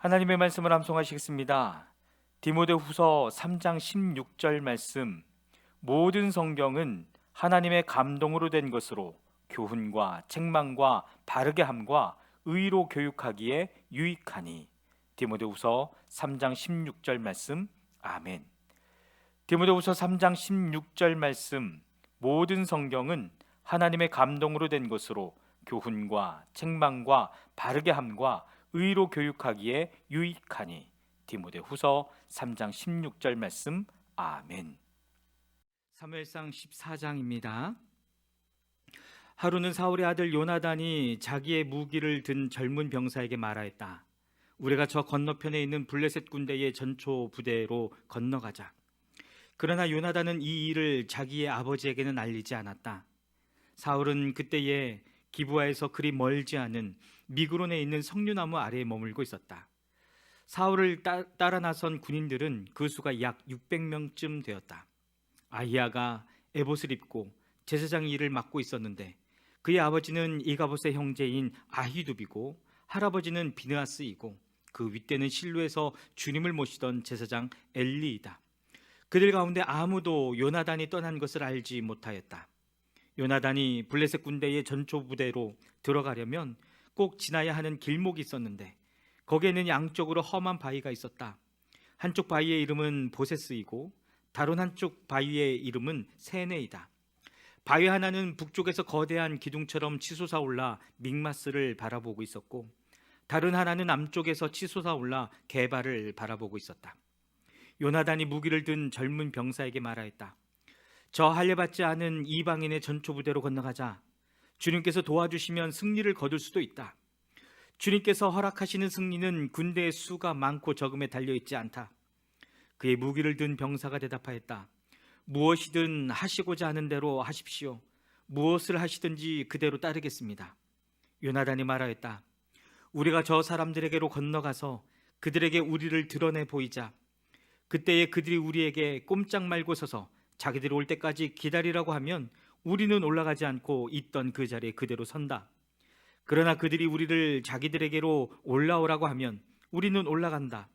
하나님의 말씀을 암송하시겠습니다. 디모데후서 3장 16절 말씀. 모든 성경은 하나님의 감동으로 된 것으로 교훈과 책망과 바르게 함과 의로 교육하기에 유익하니. 디모데후서 3장 16절 말씀. 아멘. 디모데후서 3장 16절 말씀. 모든 성경은 하나님의 감동으로 된 것으로 교훈과 책망과 바르게 함과 의로 교육하기에 유익하니. 디모데후서 3장 16절 말씀. 아멘. 사무엘상 14장입니다. 하루는 사울의 아들 요나단이 자기의 무기를 든 젊은 병사에게 말하였다. 우리가 저 건너편에 있는 블레셋 군대의 전초 부대로 건너가자. 그러나 요나단은 이 일을 자기의 아버지에게는 알리지 않았다. 사울은 그때에 기브아에서 그리 멀지 않은 미그론에 있는 석류나무 아래에 머물고 있었다. 사울을 따라 나선 군인들은 그 수가 약 600명쯤 되었다. 아히야가 에봇을 입고 제사장 일을 맡고 있었는데 그의 아버지는 이가봇의 형제인 아히두비고 할아버지는 비느하스이고 그 윗대는 실로에서 주님을 모시던 제사장 엘리이다. 그들 가운데 아무도 요나단이 떠난 것을 알지 못하였다. 요나단이 블레셋 군대의 전초 부대로 들어가려면 꼭 지나야 하는 길목이 있었는데 거기에는 양쪽으로 험한 바위가 있었다. 한쪽 바위의 이름은 보세스이고 다른 한쪽 바위의 이름은 세네이다. 바위 하나는 북쪽에서 거대한 기둥처럼 치솟아 올라 믹마스를 바라보고 있었고 다른 하나는 남쪽에서 치솟아 올라 게발을 바라보고 있었다. 요나단이 무기를 든 젊은 병사에게 말하였다. 저 할례받지 않은 이방인의 전초 부대로 건너가자. 주님께서 도와주시면 승리를 거둘 수도 있다. 주님께서 허락하시는 승리는 군대의 수가 많고 적음에 달려있지 않다. 그의 무기를 든 병사가 대답하였다. 무엇이든 하시고자 하는 대로 하십시오. 무엇을 하시든지 그대로 따르겠습니다. 요나단이 말하였다. 우리가 저 사람들에게로 건너가서 그들에게 우리를 드러내 보이자. 그때에 그들이 우리에게 꼼짝 말고 서서 자기들이 올 때까지 기다리라고 하면 우리는 올라가지 않고 있던 그 자리에 그대로 선다. 그러나 그들이 우리를 자기들에게로 올라오라고 하면 우리는 올라간다.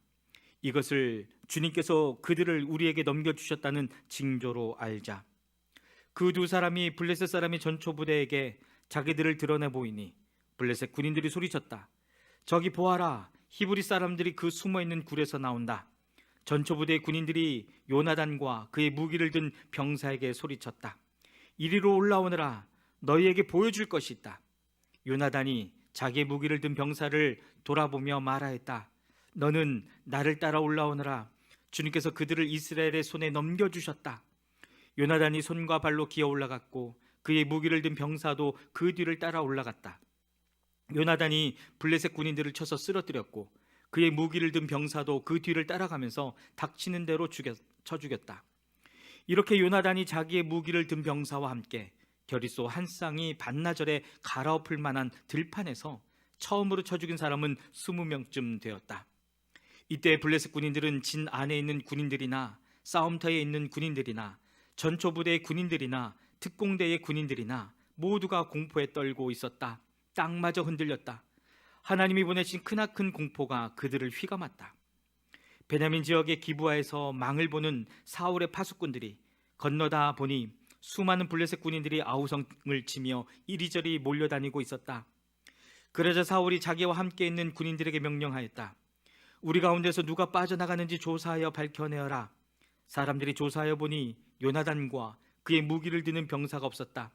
이것을 주님께서 그들을 우리에게 넘겨주셨다는 징조로 알자. 그 두 사람이 블레셋 사람이 전초 부대에게 자기들을 드러내 보이니 블레셋 군인들이 소리쳤다. 저기 보아라, 히브리 사람들이 그 숨어있는 굴에서 나온다. 전초 부대의 군인들이 요나단과 그의 무기를 든 병사에게 소리쳤다. 이리로 올라오너라, 너희에게 보여줄 것이 있다. 요나단이 자기의 무기를 든 병사를 돌아보며 말하였다. 너는 나를 따라 올라오너라. 주님께서 그들을 이스라엘의 손에 넘겨주셨다. 요나단이 손과 발로 기어 올라갔고 그의 무기를 든 병사도 그 뒤를 따라 올라갔다. 요나단이 블레셋 군인들을 쳐서 쓰러뜨렸고 그의 무기를 든 병사도 그 뒤를 따라가면서 닥치는 대로 쳐 죽였다. 이렇게 요나단이 자기의 무기를 든 병사와 함께 겨리소 한 쌍이 반나절에 갈아엎을 만한 들판에서 처음으로 쳐 죽인 사람은 20명쯤 되었다. 이때 블레셋 군인들은 진 안에 있는 군인들이나 싸움터에 있는 군인들이나 전초부대의 군인들이나 특공대의 군인들이나 모두가 공포에 떨고 있었다. 땅마저 흔들렸다. 하나님이 보내신 크나큰 공포가 그들을 휘감았다. 베냐민 지역의 기브아에서 망을 보는 사울의 파수꾼들이 건너다 보니 수많은 블레셋 군인들이 아우성을 치며 이리저리 몰려다니고 있었다. 그러자 사울이 자기와 함께 있는 군인들에게 명령하였다. 우리 가운데서 누가 빠져나가는지 조사하여 밝혀내어라. 사람들이 조사하여 보니 요나단과 그의 무기를 드는 병사가 없었다.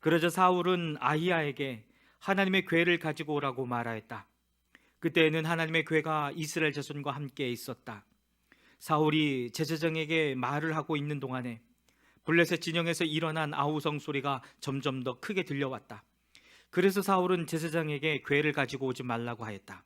그러자 사울은 아히야에게 하나님의 궤를 가지고 오라고 말하였다. 그때에는 하나님의 궤가 이스라엘 자손과 함께 있었다. 사울이 제사장에게 말을 하고 있는 동안에 블레셋 진영에서 일어난 아우성 소리가 점점 더 크게 들려왔다. 그래서 사울은 제사장에게 궤를 가지고 오지 말라고 하였다.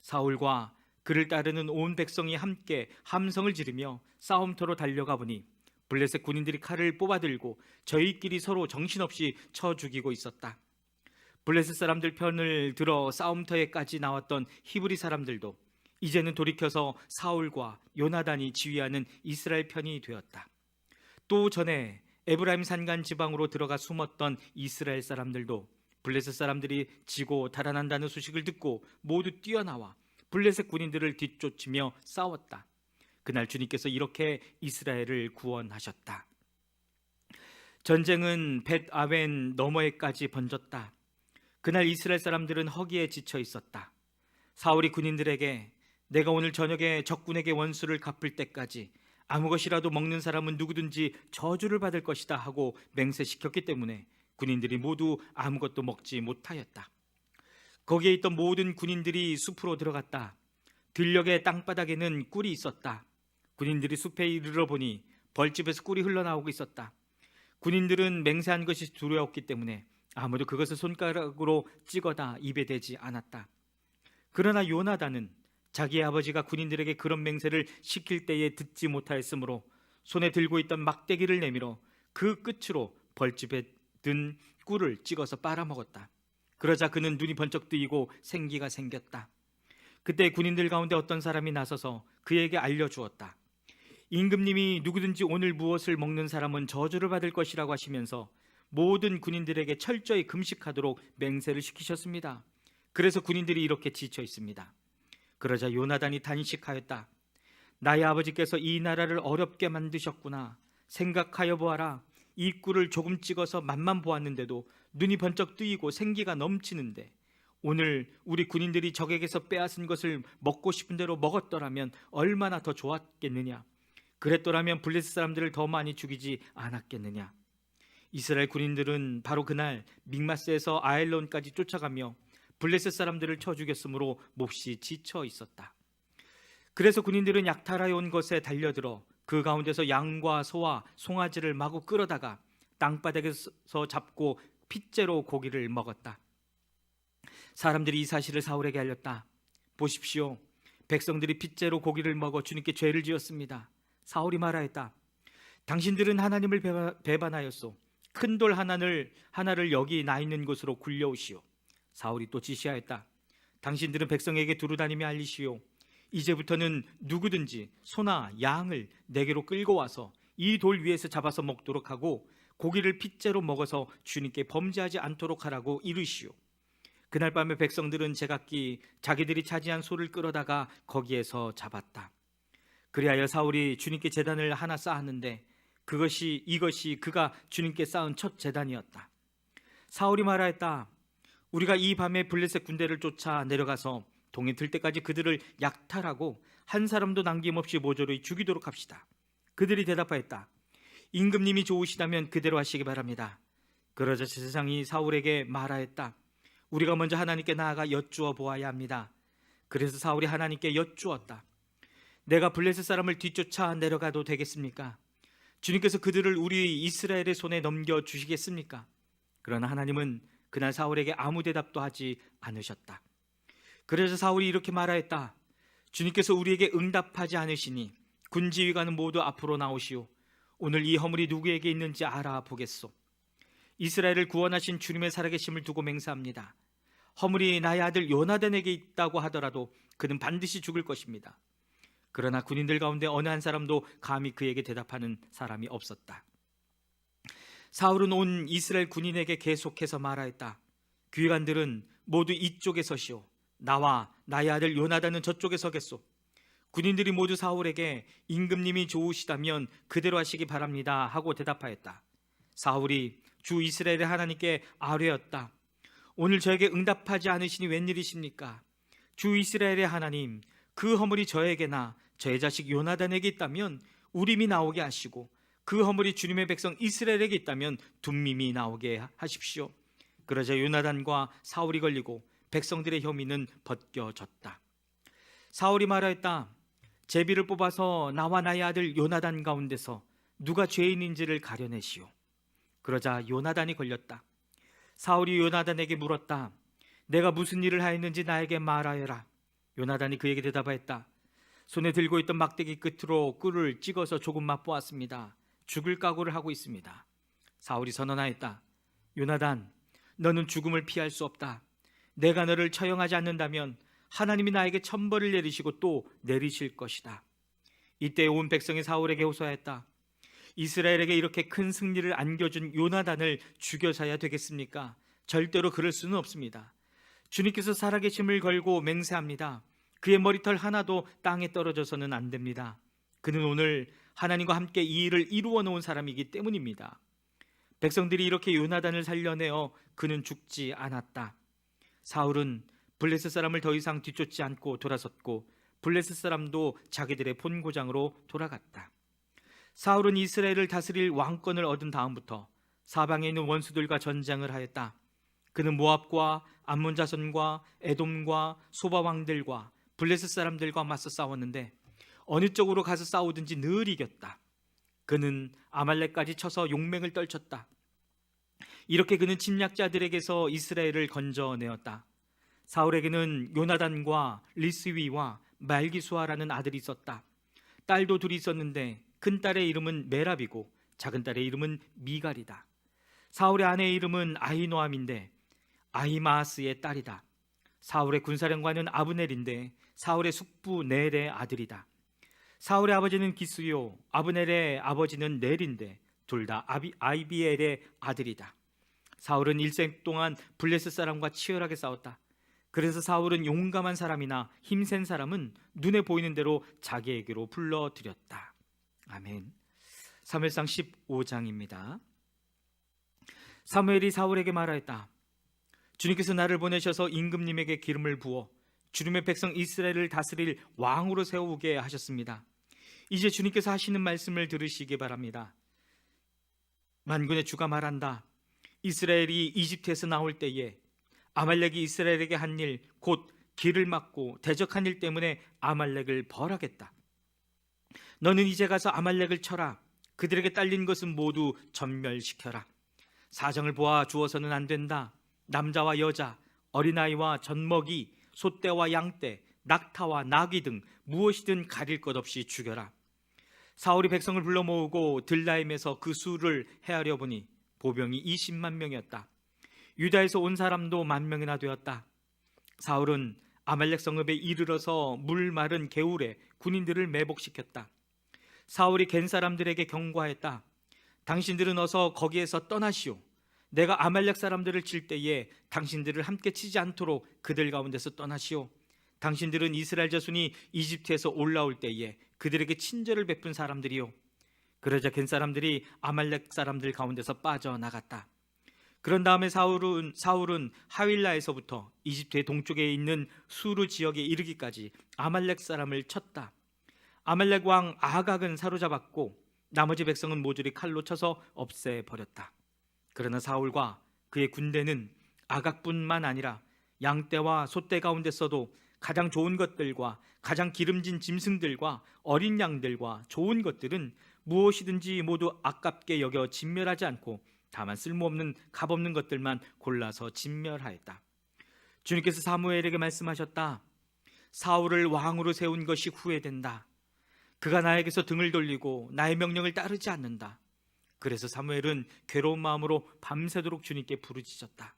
사울과 그를 따르는 온 백성이 함께 함성을 지르며 싸움터로 달려가 보니 블레셋 군인들이 칼을 뽑아들고 저희끼리 서로 정신없이 쳐 죽이고 있었다. 블레셋 사람들 편을 들어 싸움터에까지 나왔던 히브리 사람들도 이제는 돌이켜서 사울과 요나단이 지휘하는 이스라엘 편이 되었다. 또 전에 에브라임 산간 지방으로 들어가 숨었던 이스라엘 사람들도 블레셋 사람들이 지고 달아난다는 소식을 듣고 모두 뛰어나와 블레셋 군인들을 뒤쫓으며 싸웠다. 그날 주님께서 이렇게 이스라엘을 구원하셨다. 전쟁은 벳아웬 너머에까지 번졌다. 그날 이스라엘 사람들은 허기에 지쳐 있었다. 사울이 군인들에게 내가 오늘 저녁에 적군에게 원수를 갚을 때까지 아무 것이라도 먹는 사람은 누구든지 저주를 받을 것이다 하고 맹세시켰기 때문에 군인들이 모두 아무것도 먹지 못하였다. 거기에 있던 모든 군인들이 숲으로 들어갔다. 들녘의 땅바닥에는 꿀이 있었다. 군인들이 숲에 이르러 보니 벌집에서 꿀이 흘러나오고 있었다. 군인들은 맹세한 것이 두려웠기 때문에 아무도 그것을 손가락으로 찍어다 입에 대지 않았다. 그러나 요나단은 자기의 아버지가 군인들에게 그런 맹세를 시킬 때에 듣지 못하였으므로 손에 들고 있던 막대기를 내밀어 그 끝으로 벌집에 든 꿀을 찍어서 빨아먹었다. 그러자 그는 눈이 번쩍 뜨이고 생기가 생겼다. 그때 군인들 가운데 어떤 사람이 나서서 그에게 알려주었다. 임금님이 누구든지 오늘 무엇을 먹는 사람은 저주를 받을 것이라고 하시면서 모든 군인들에게 철저히 금식하도록 맹세를 시키셨습니다. 그래서 군인들이 이렇게 지쳐 있습니다. 그러자 요나단이 단식하였다. 나의 아버지께서 이 나라를 어렵게 만드셨구나. 생각하여 보아라. 이 꿀을 조금 찍어서 맛만 보았는데도 눈이 번쩍 뜨이고 생기가 넘치는데 오늘 우리 군인들이 적에게서 빼앗은 것을 먹고 싶은 대로 먹었더라면 얼마나 더 좋았겠느냐. 그랬더라면 블레셋 사람들을 더 많이 죽이지 않았겠느냐. 이스라엘 군인들은 바로 그날 믹마스에서 아엘론까지 쫓아가며 블레셋 사람들을 쳐 죽였으므로 몹시 지쳐 있었다. 그래서 군인들은 약탈하여 온 것에 달려들어 그 가운데서 양과 소와 송아지를 마구 끌어다가 땅바닥에서 잡고 핏째로 고기를 먹었다. 사람들이 이 사실을 사울에게 알렸다. 보십시오, 백성들이 핏째로 고기를 먹어 주님께 죄를 지었습니다. 사울이 말하였다. 당신들은 하나님을 배반하였소. 큰 돌 하나를 여기 나 있는 곳으로 굴려오시오. 사울이 또 지시하였다. 당신들은 백성에게 두루다니며 알리시오. 이제부터는 누구든지 소나 양을 내게로 끌고 와서 이 돌 위에서 잡아서 먹도록 하고 고기를 핏째로 먹어서 주님께 범죄하지 않도록 하라고 이르시오. 그날 밤에 백성들은 제각기 자기들이 차지한 소를 끌어다가 거기에서 잡았다. 그리하여 사울이 주님께 제단을 하나 쌓았는데 이것이 그가 주님께 쌓은 첫 제단이었다. 사울이 말하였다. 우리가 이 밤에 블레셋 군대를 쫓아 내려가서 동이 들 때까지 그들을 약탈하고 한 사람도 남김없이 모조리 죽이도록 합시다. 그들이 대답하였다. 임금님이 좋으시다면 그대로 하시기 바랍니다. 그러자 제사장이 사울에게 말하였다. 우리가 먼저 하나님께 나아가 여쭈어 보아야 합니다. 그래서 사울이 하나님께 여쭈었다. 내가 블레셋 사람을 뒤쫓아 내려가도 되겠습니까? 주님께서 그들을 우리 이스라엘의 손에 넘겨주시겠습니까? 그러나 하나님은 그날 사울에게 아무 대답도 하지 않으셨다. 그래서 사울이 이렇게 말하였다. 주님께서 우리에게 응답하지 않으시니 군지휘관은 모두 앞으로 나오시오. 오늘 이 허물이 누구에게 있는지 알아보겠소. 이스라엘을 구원하신 주님의 살아계심을 두고 맹세합니다. 허물이 나의 아들 요나단에게 있다고 하더라도 그는 반드시 죽을 것입니다. 그러나 군인들 가운데 어느 한 사람도 감히 그에게 대답하는 사람이 없었다. 사울은 온 이스라엘 군인에게 계속해서 말하였다. 귀관들은 모두 이쪽에 서시오. 나와 나의 아들 요나단은 저쪽에 서겠소. 군인들이 모두 사울에게 임금님이 좋으시다면 그대로 하시기 바랍니다 하고 대답하였다. 사울이 주 이스라엘의 하나님께 아뢰었다. 오늘 저에게 응답하지 않으시니 웬일이십니까? 주 이스라엘의 하나님, 그 허물이 저에게나 저의 자식 요나단에게 있다면 우림이 나오게 하시고 그 허물이 주님의 백성 이스라엘에게 있다면 둠밈이 나오게 하십시오. 그러자 요나단과 사울이 걸리고 백성들의 혐의는 벗겨졌다. 사울이 말하였다. 제비를 뽑아서 나와 나의 아들 요나단 가운데서 누가 죄인인지를 가려내시오. 그러자 요나단이 걸렸다. 사울이 요나단에게 물었다. 내가 무슨 일을 하였는지 나에게 말하여라. 요나단이 그에게 대답하였다. 손에 들고 있던 막대기 끝으로 꿀을 찍어서 조금 맛보았습니다. 죽을 각오를 하고 있습니다. 사울이 선언하였다. 요나단, 너는 죽음을 피할 수 없다. 내가 너를 처형하지 않는다면 하나님이 나에게 천벌을 내리시고 또 내리실 것이다. 이때 온 백성이 사울에게 호소하였다. 이스라엘에게 이렇게 큰 승리를 안겨준 요나단을 죽여서야 되겠습니까? 절대로 그럴 수는 없습니다. 주님께서 살아계심을 걸고 맹세합니다. 그의 머리털 하나도 땅에 떨어져서는 안 됩니다. 그는 오늘 하나님과 함께 이 일을 이루어 놓은 사람이기 때문입니다. 백성들이 이렇게 요나단을 살려내어 그는 죽지 않았다. 사울은 블레셋 사람을 더 이상 뒤쫓지 않고 돌아섰고 블레셋 사람도 자기들의 본고장으로 돌아갔다. 사울은 이스라엘을 다스릴 왕권을 얻은 다음부터 사방에 있는 원수들과 전쟁을 하였다. 그는 모압과 암몬 자손과 에돔과 소바 왕들과 블레셋 사람들과 맞서 싸웠는데 어느 쪽으로 가서 싸우든지 늘 이겼다. 그는 아말렉까지 쳐서 용맹을 떨쳤다. 이렇게 그는 침략자들에게서 이스라엘을 건져내었다. 사울에게는 요나단과 리스위와 말기수아라는 아들이 있었다. 딸도 둘이 있었는데 큰 딸의 이름은 메랍이고 작은 딸의 이름은 미갈이다. 사울의 아내의 이름은 아히노암인데 아히마아스의 딸이다. 사울의 군사령관은 아브넬인데 사울의 숙부 넬의 아들이다. 사울의 아버지는 기스요, 아브넬의 아버지는 넬인데 둘 다 아이비엘의 아들이다. 사울은 일생 동안 블레셋 사람과 치열하게 싸웠다. 그래서 사울은 용감한 사람이나 힘센 사람은 눈에 보이는 대로 자기에게로 불러들였다. 아멘. 사무엘상 15장입니다. 사무엘이 사울에게 말하였다. 주님께서 나를 보내셔서 임금님에게 기름을 부어 주님의 백성 이스라엘을 다스릴 왕으로 세우게 하셨습니다. 이제 주님께서 하시는 말씀을 들으시기 바랍니다. 만군의 주가 말한다. 이스라엘이 이집트에서 나올 때에 아말렉이 이스라엘에게 한 일, 곧 길을 막고 대적한 일 때문에 아말렉을 벌하겠다. 너는 이제 가서 아말렉을 쳐라. 그들에게 딸린 것은 모두 전멸시켜라. 사정을 보아 주어서는 안 된다. 남자와 여자, 어린아이와 젖먹이, 소떼와 양떼, 낙타와 나귀 등 무엇이든 가릴 것 없이 죽여라. 사울이 백성을 불러 모으고 들라임에서 그 수를 헤아려 보니 보병이 20만 명이었다. 유다에서 온 사람도 10,000명이나 되었다. 사울은 아말렉 성읍에 이르러서 물 마른 개울에 군인들을 매복시켰다. 사울이 겐 사람들에게 경고하였다. 당신들은 어서 거기에서 떠나시오. 내가 아말렉 사람들을 칠 때에 당신들을 함께 치지 않도록 그들 가운데서 떠나시오. 당신들은 이스라엘 자손이 이집트에서 올라올 때에 그들에게 친절을 베푼 사람들이요. 그러자 겐 사람들이 아말렉 사람들 가운데서 빠져나갔다. 그런 다음에 사울은 하윌라에서부터 이집트의 동쪽에 있는 수르 지역에 이르기까지 아말렉 사람을 쳤다. 아말렉 왕 아각은 사로잡았고 나머지 백성은 모조리 칼로 쳐서 없애버렸다. 그러나 사울과 그의 군대는 아각뿐만 아니라 양떼와 소떼 가운데서도 가장 좋은 것들과 가장 기름진 짐승들과 어린 양들과 좋은 것들은 무엇이든지 모두 아깝게 여겨 진멸하지 않고 다만 쓸모없는 값없는 것들만 골라서 진멸하였다. 주님께서 사무엘에게 말씀하셨다. 사울을 왕으로 세운 것이 후회된다. 그가 나에게서 등을 돌리고 나의 명령을 따르지 않는다. 그래서 사무엘은 괴로운 마음으로 밤새도록 주님께 부르짖었다.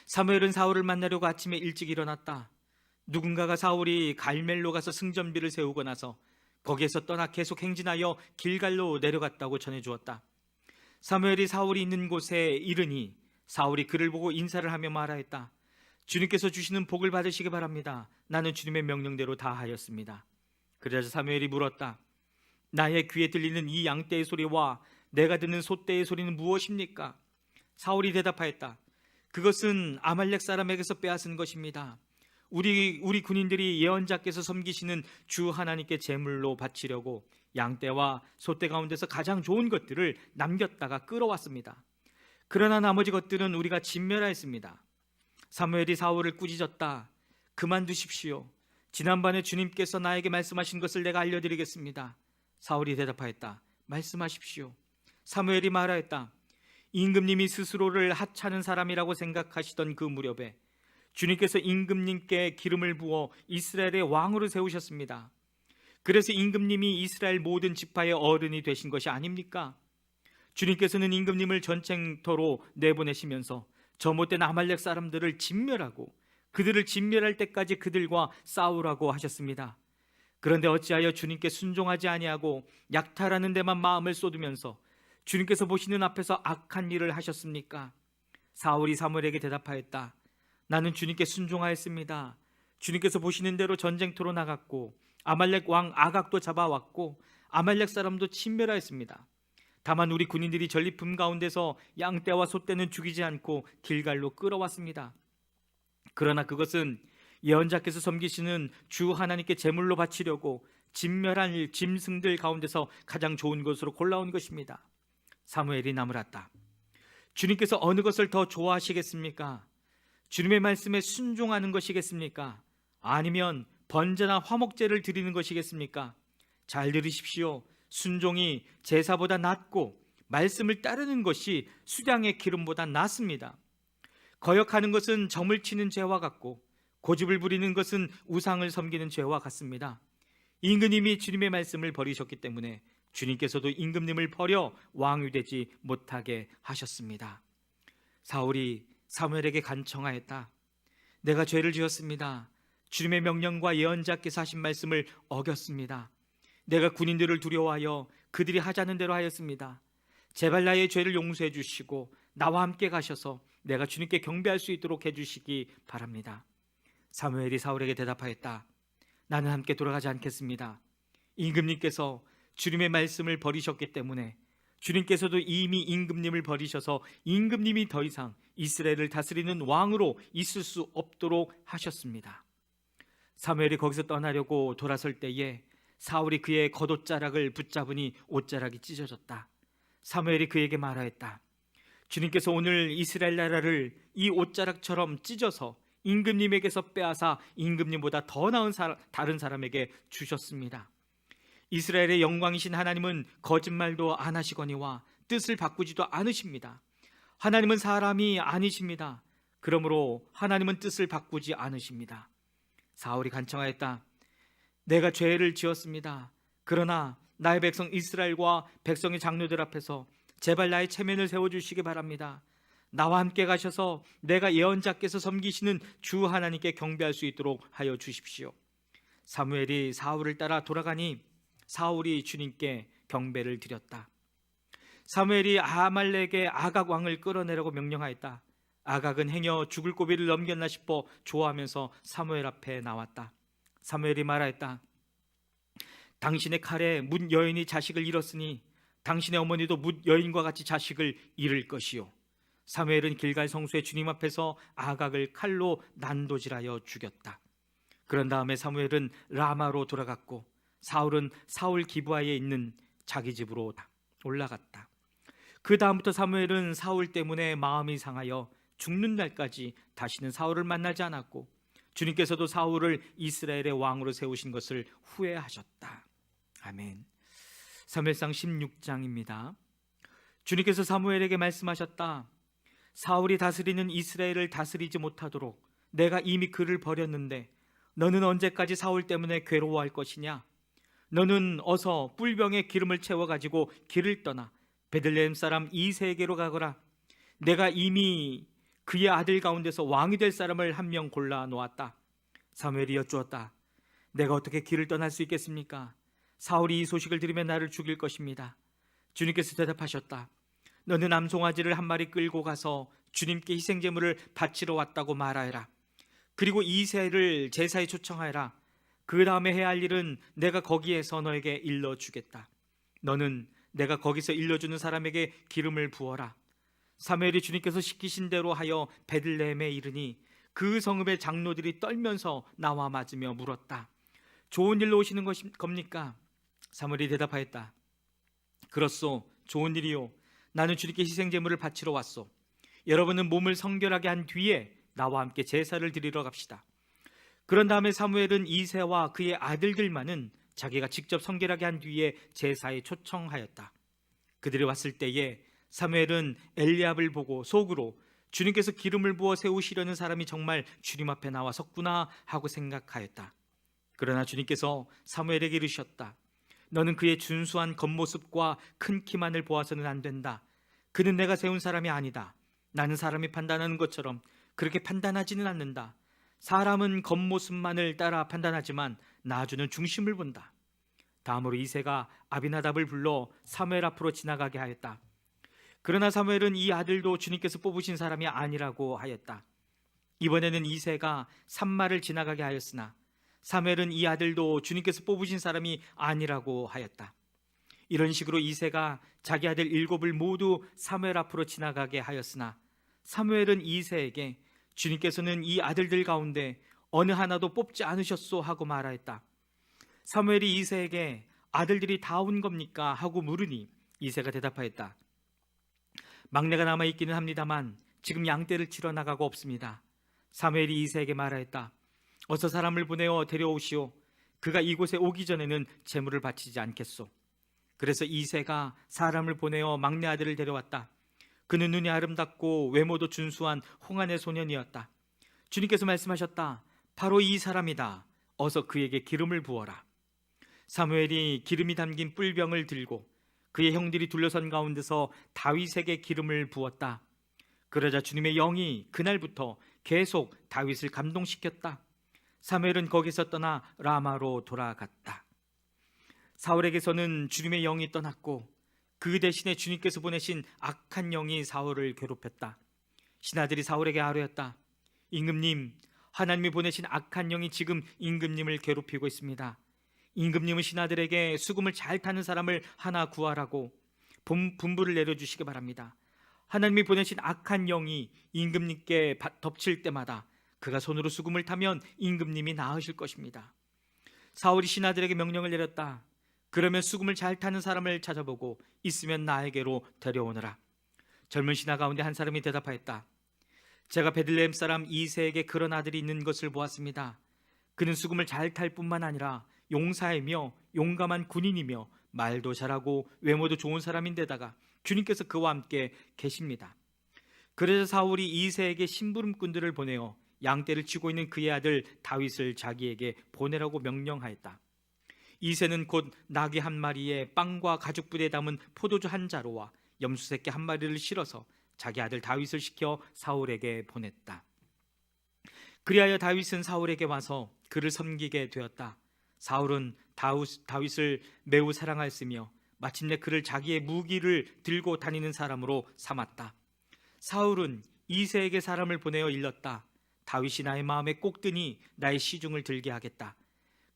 사무엘은 사울을 만나려고 아침에 일찍 일어났다. 누군가가 사울이 갈멜로 가서 승전비를 세우고 나서 거기에서 떠나 계속 행진하여 길갈로 내려갔다고 전해주었다. 사무엘이 사울이 있는 곳에 이르니 사울이 그를 보고 인사를 하며 말하였다. 주님께서 주시는 복을 받으시기 바랍니다. 나는 주님의 명령대로 다 하였습니다. 그러자 사무엘이 물었다. 나의 귀에 들리는 이 양떼의 소리와 내가 듣는 소떼의 소리는 무엇입니까? 사울이 대답하였다. 그것은 아말렉 사람에게서 빼앗은 것입니다. 우리 군인들이 예언자께서 섬기시는 주 하나님께 제물로 바치려고 양떼와 소떼 가운데서 가장 좋은 것들을 남겼다가 끌어왔습니다. 그러나 나머지 것들은 우리가 진멸하였습니다. 사무엘이 사울을 꾸짖었다. 그만두십시오. 지난번에 주님께서 나에게 말씀하신 것을 내가 알려드리겠습니다. 사울이 대답하였다. 말씀하십시오. 사무엘이 말하였다. 임금님이 스스로를 하찮은 사람이라고 생각하시던 그 무렵에 주님께서 임금님께 기름을 부어 이스라엘의 왕으로 세우셨습니다. 그래서 임금님이 이스라엘 모든 지파의 어른이 되신 것이 아닙니까? 주님께서는 임금님을 전쟁터로 내보내시면서 저 못된 아말렉 사람들을 진멸하고 그들을 진멸할 때까지 그들과 싸우라고 하셨습니다. 그런데 어찌하여 주님께 순종하지 아니하고 약탈하는 데만 마음을 쏟으면서 주님께서 보시는 앞에서 악한 일을 하셨습니까? 사울이 사무엘에게 대답하였다. 나는 주님께 순종하였습니다. 주님께서 보시는 대로 전쟁터로 나갔고 아말렉 왕 아각도 잡아왔고 아말렉 사람도 침멸하였습니다. 다만 우리 군인들이 전리품 가운데서 양떼와 소떼는 죽이지 않고 길갈로 끌어왔습니다. 그러나 그것은 예언자께서 섬기시는 주 하나님께 제물로 바치려고 진멸한 짐승들 가운데서 가장 좋은 것으로 골라온 것입니다. 사무엘이 나무랐다. 주님께서 어느 것을 더 좋아하시겠습니까? 주님의 말씀에 순종하는 것이겠습니까? 아니면 번제나 화목제를 드리는 것이겠습니까? 잘 들으십시오. 순종이 제사보다 낫고 말씀을 따르는 것이 수량의 기름보다 낫습니다. 거역하는 것은 점을 치는 죄와 같고 고집을 부리는 것은 우상을 섬기는 죄와 같습니다. 임금님이 주님의 말씀을 버리셨기 때문에 주님께서도 임금님을 버려 왕이 되지 못하게 하셨습니다. 사울이 사무엘에게 간청하였다. 내가 죄를 지었습니다. 주님의 명령과 예언자께서 하신 말씀을 어겼습니다. 내가 군인들을 두려워하여 그들이 하자는 대로 하였습니다. 제발 나의 죄를 용서해 주시고 나와 함께 가셔서 내가 주님께 경배할 수 있도록 해주시기 바랍니다. 사무엘이 사울에게 대답하였다. 나는 함께 돌아가지 않겠습니다. 임금님께서 주님의 말씀을 버리셨기 때문에 주님께서도 이미 임금님을 버리셔서 임금님이 더 이상 이스라엘을 다스리는 왕으로 있을 수 없도록 하셨습니다. 사무엘이 거기서 떠나려고 돌아설 때에 사울이 그의 겉옷자락을 붙잡으니 옷자락이 찢어졌다. 사무엘이 그에게 말하였다. 주님께서 오늘 이스라엘 나라를 이 옷자락처럼 찢어서 임금님에게서 빼앗아 임금님보다 더 나은 다른 사람에게 주셨습니다. 이스라엘의 영광이신 하나님은 거짓말도 안 하시거니와 뜻을 바꾸지도 않으십니다. 하나님은 사람이 아니십니다. 그러므로 하나님은 뜻을 바꾸지 않으십니다. 사울이 간청하였다. 내가 죄를 지었습니다. 그러나 나의 백성 이스라엘과 백성의 장로들 앞에서 제발 나의 체면을 세워주시기 바랍니다. 나와 함께 가셔서 내가 예언자께서 섬기시는 주 하나님께 경배할 수 있도록 하여 주십시오. 사무엘이 사울을 따라 돌아가니 사울이 주님께 경배를 드렸다. 사무엘이 아말렉의 아각 왕을 끌어내라고 명령하였다. 아각은 행여 죽을 고비를 넘겼나 싶어 좋아하면서 사무엘 앞에 나왔다. 사무엘이 말하였다. 당신의 칼에 뭇 여인이 자식을 잃었으니 당신의 어머니도 뭇 여인과 같이 자식을 잃을 것이요. 사무엘은 길갈 성소의 주님 앞에서 아각을 칼로 난도질하여 죽였다. 그런 다음에 사무엘은 라마로 돌아갔고 사울은 사울 기브아에 있는 자기 집으로 올라갔다. 그 다음부터 사무엘은 사울 때문에 마음이 상하여 죽는 날까지 다시는 사울을 만나지 않았고 주님께서도 사울을 이스라엘의 왕으로 세우신 것을 후회하셨다. 아멘. 사무엘상 16장입니다. 주님께서 사무엘에게 말씀하셨다. 사울이 다스리는 이스라엘을 다스리지 못하도록 내가 이미 그를 버렸는데 너는 언제까지 사울 때문에 괴로워할 것이냐? 너는 어서 뿔병에 기름을 채워가지고 길을 떠나 베들레헴 사람 이새에게로 가거라. 내가 이미 그의 아들 가운데서 왕이 될 사람을 한 명 골라 놓았다. 사무엘이 여쭈었다. 내가 어떻게 길을 떠날 수 있겠습니까? 사울이 이 소식을 들으면 나를 죽일 것입니다. 주님께서 대답하셨다. 너는 암송아지를 한 마리 끌고 가서 주님께 희생제물을 바치러 왔다고 말하여라. 그리고 이새를 제사에 초청하여라. 그 다음에 해야 할 일은 내가 거기에서 너에게 일러주겠다. 너는 내가 거기서 일러주는 사람에게 기름을 부어라. 사무엘이 주님께서 시키신 대로 하여 베들레헴에 이르니 그 성읍의 장로들이 떨면서 나와 맞으며 물었다. 좋은 일로 오시는 겁니까? 사무엘이 대답하였다. 그렇소, 좋은 일이요. 나는 주님께 희생제물을 바치러 왔소. 여러분은 몸을 성결하게 한 뒤에 나와 함께 제사를 드리러 갑시다. 그런 다음에 사무엘은 이새와 그의 아들들만은 자기가 직접 성결하게 한 뒤에 제사에 초청하였다. 그들이 왔을 때에 사무엘은 엘리압을 보고 속으로 주님께서 기름을 부어 세우시려는 사람이 정말 주님 앞에 나와 섰구나 하고 생각하였다. 그러나 주님께서 사무엘에게 이르셨다. 너는 그의 준수한 겉모습과 큰 키만을 보아서는 안 된다. 그는 내가 세운 사람이 아니다. 나는 사람이 판단하는 것처럼 그렇게 판단하지는 않는다. 사람은 겉모습만을 따라 판단하지만 나주는 중심을 본다. 다음으로 이새가 아비나답을 불러 사무엘 앞으로 지나가게 하였다. 그러나 사무엘은 이 아들도 주님께서 뽑으신 사람이 아니라고 하였다. 이번에는 이새가 산마를 지나가게 하였으나 사무엘은 이 아들도 주님께서 뽑으신 사람이 아니라고 하였다. 이런 식으로 이새가 자기 아들 7을 모두 사무엘 앞으로 지나가게 하였으나 사무엘은 이새에게 주님께서는 이 아들들 가운데 어느 하나도 뽑지 않으셨소 하고 말하였다. 사무엘이 이새에게 아들들이 다 온 겁니까? 하고 물으니 이새가 대답하였다. 막내가 남아있기는 합니다만 지금 양떼를 치러 나가고 없습니다. 사무엘이 이새에게 말하였다. 어서 사람을 보내어 데려오시오. 그가 이곳에 오기 전에는 제물을 바치지 않겠소. 그래서 이새가 사람을 보내어 막내 아들을 데려왔다. 그는 눈이 아름답고 외모도 준수한 홍안의 소년이었다. 주님께서 말씀하셨다. 바로 이 사람이다. 어서 그에게 기름을 부어라. 사무엘이 기름이 담긴 뿔병을 들고 그의 형들이 둘러선 가운데서 다윗에게 기름을 부었다. 그러자 주님의 영이 그날부터 계속 다윗을 감동시켰다. 사무엘은 거기서 떠나 라마로 돌아갔다. 사울에게서는 주님의 영이 떠났고 그 대신에 주님께서 보내신 악한 영이 사울을 괴롭혔다. 신하들이 사울에게 아뢰었다. 임금님, 하나님이 보내신 악한 영이 지금 임금님을 괴롭히고 있습니다. 임금님은 신하들에게 수금을 잘 타는 사람을 하나 구하라고 분부를 내려주시기 바랍니다. 하나님이 보내신 악한 영이 임금님께 덮칠 때마다 그가 손으로 수금을 타면 임금님이 나으실 것입니다. 사울이 신하들에게 명령을 내렸다. 그러면 수금을 잘 타는 사람을 찾아보고 있으면 나에게로 데려오너라. 젊은 신하 가운데 한 사람이 대답하였다. 제가 베들레헴 사람 이새에게 그런 아들이 있는 것을 보았습니다. 그는 수금을 잘 탈 뿐만 아니라 용사이며 용감한 군인이며 말도 잘하고 외모도 좋은 사람인데다가 주님께서 그와 함께 계십니다. 그래서 사울이 이새에게 심부름꾼들을 보내어 양떼를 치고 있는 그의 아들 다윗을 자기에게 보내라고 명령하였다. 이새는 곧 나귀 한 마리에 빵과 가죽부대에 담은 포도주 한 자루와 염소새끼 한 마리를 실어서 자기 아들 다윗을 시켜 사울에게 보냈다. 그리하여 다윗은 사울에게 와서 그를 섬기게 되었다. 사울은 다윗을 매우 사랑하였으며 마침내 그를 자기의 무기를 들고 다니는 사람으로 삼았다. 사울은 이새에게 사람을 보내어 일렀다. 다윗이 나의 마음에 꼭 드니 나의 시중을 들게 하겠다.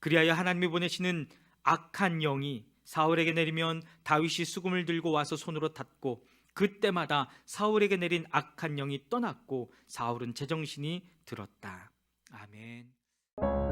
그리하여 하나님이 보내시는 악한 영이 사울에게 내리면 다윗이 수금을 들고 와서 손으로 탔고 그때마다 사울에게 내린 악한 영이 떠났고 사울은 제정신이 들었다. 아멘.